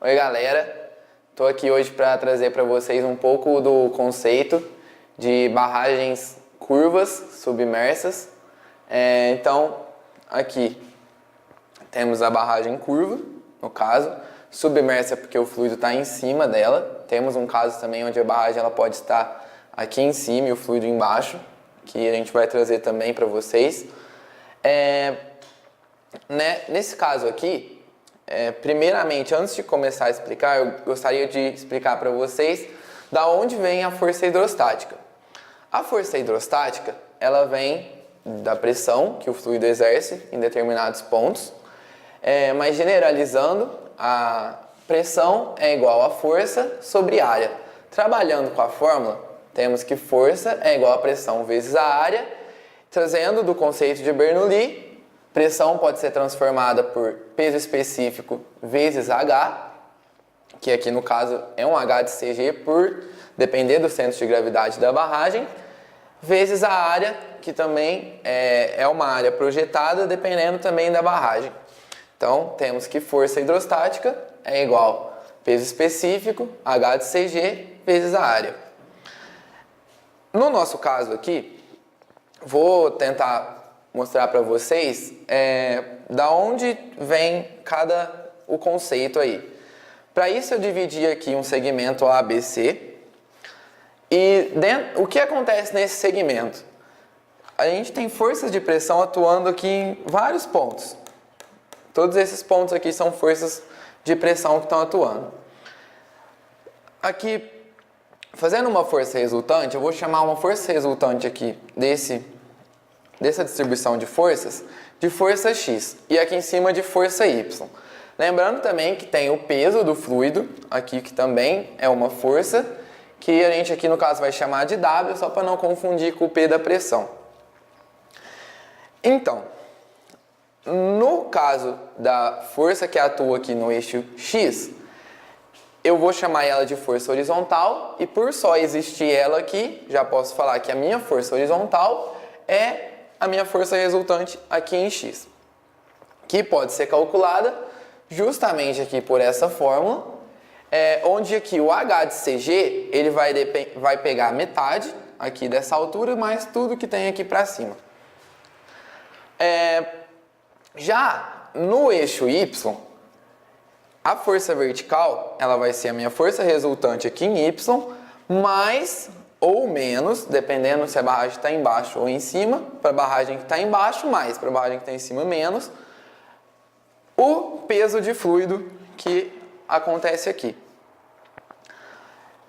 Oi galera, estou aqui hoje para trazer para vocês um pouco do conceito de barragens curvas submersas. Então aqui temos a barragem curva, no caso, submersa porque o fluido está em cima dela. Temos um caso também onde a barragem ela pode estar aqui em cima e o fluido embaixo, que a gente vai trazer também para vocês. Nesse caso aqui, primeiramente, antes de começar a explicar, eu gostaria de explicar para vocês da onde vem a força hidrostática. A força hidrostática, ela vem da pressão que o fluido exerce em determinados pontos, mas generalizando, a pressão é igual a força sobre área. Trabalhando com a fórmula, temos que força é igual a pressão vezes a área. Trazendo do conceito de Bernoulli, pressão pode ser transformada por peso específico vezes H, que aqui no caso é um H de CG por depender do centro de gravidade da barragem, vezes a área, que também é uma área projetada dependendo também da barragem. Então temos que força hidrostática é igual peso específico, H de CG, vezes a área. No nosso caso aqui, vou tentar mostrar para vocês da onde vem o conceito aí. Para isso eu dividi aqui um segmento ABC e o que acontece nesse segmento? A gente tem forças de pressão atuando aqui em vários pontos. Todos esses pontos aqui são forças de pressão que estão atuando. Aqui, fazendo uma força resultante, eu vou chamar uma força resultante aqui dessa distribuição de forças, de força X, e aqui em cima de força Y. Lembrando também que tem o peso do fluido, aqui que também é uma força, que a gente aqui no caso vai chamar de W, só para não confundir com o P da pressão. Então, no caso da força que atua aqui no eixo X, eu vou chamar ela de força horizontal, e por só existir ela aqui, já posso falar que a minha força horizontal é a minha força resultante aqui em X, que pode ser calculada justamente aqui por essa fórmula, onde aqui o H de CG ele vai pegar metade aqui dessa altura, mais tudo que tem aqui para cima. Já no eixo Y, a força vertical ela vai ser a minha força resultante aqui em Y, mais ou menos, dependendo se a barragem está embaixo ou em cima, para a barragem que está embaixo, mais, para a barragem que está em cima, menos, o peso de fluido que acontece aqui.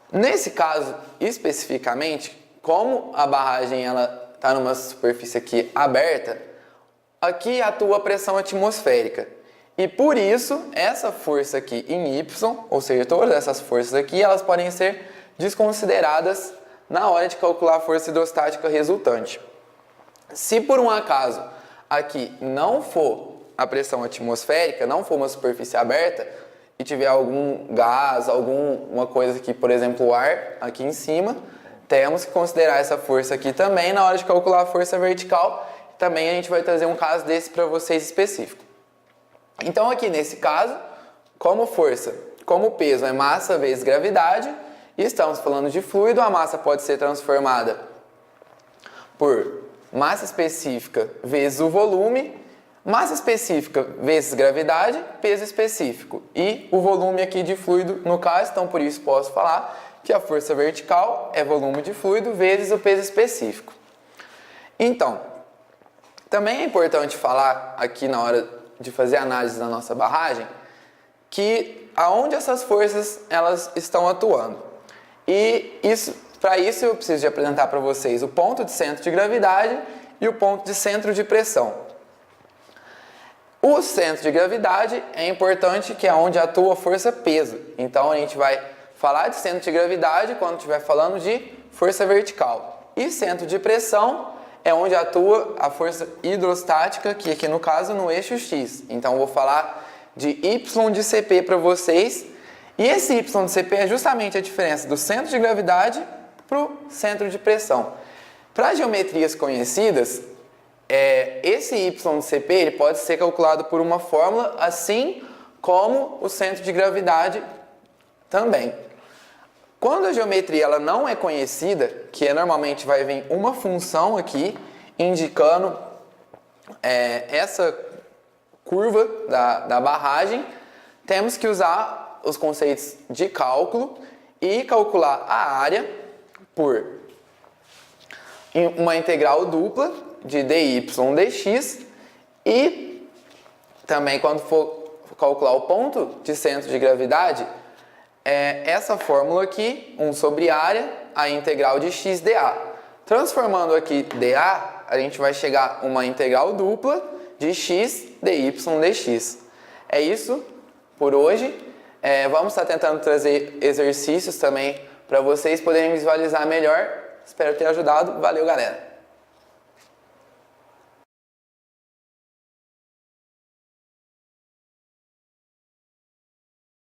Nesse caso, especificamente, como a barragem está numa superfície aqui aberta, aqui atua a pressão atmosférica. E por isso, essa força aqui em Y, ou seja, todas essas forças aqui, elas podem ser desconsideradas na hora de calcular a força hidrostática resultante. Se por um acaso aqui não for a pressão atmosférica, não for uma superfície aberta e tiver algum gás, alguma coisa aqui, por exemplo, o ar aqui em cima, temos que considerar essa força aqui também na hora de calcular a força vertical. Também a gente vai trazer um caso desse para vocês específico. Então aqui nesse caso, como peso é massa vezes gravidade, e estamos falando de fluido, a massa pode ser transformada por massa específica vezes o volume, massa específica vezes gravidade, peso específico. E o volume aqui de fluido no caso, então por isso posso falar que a força vertical é volume de fluido vezes o peso específico. Então, também é importante falar aqui na hora de fazer a análise da nossa barragem, que aonde essas forças elas estão atuando. E para isso eu preciso de apresentar para vocês o ponto de centro de gravidade e o ponto de centro de pressão. O centro de gravidade é importante, que é onde atua a força peso. Então a gente vai falar de centro de gravidade quando estiver falando de força vertical. E centro de pressão é onde atua a força hidrostática, que aqui no caso no eixo X. Então eu vou falar de Y de CP para vocês. E esse Y de CP é justamente a diferença do centro de gravidade para o centro de pressão. Para geometrias conhecidas, esse Y de CP ele pode ser calculado por uma fórmula, assim como o centro de gravidade também. Quando a geometria ela não é conhecida, que normalmente vai vir uma função aqui, indicando essa curva da barragem, temos que usar os conceitos de cálculo e calcular a área por uma integral dupla de dy dx e também quando for calcular o ponto de centro de gravidade, essa fórmula aqui, 1 sobre área, a integral de x dA. Transformando aqui dA, a gente vai chegar a uma integral dupla de x dy dx. É isso por hoje. Vamos estar tentando trazer exercícios também para vocês poderem visualizar melhor. Espero ter ajudado. Valeu, galera!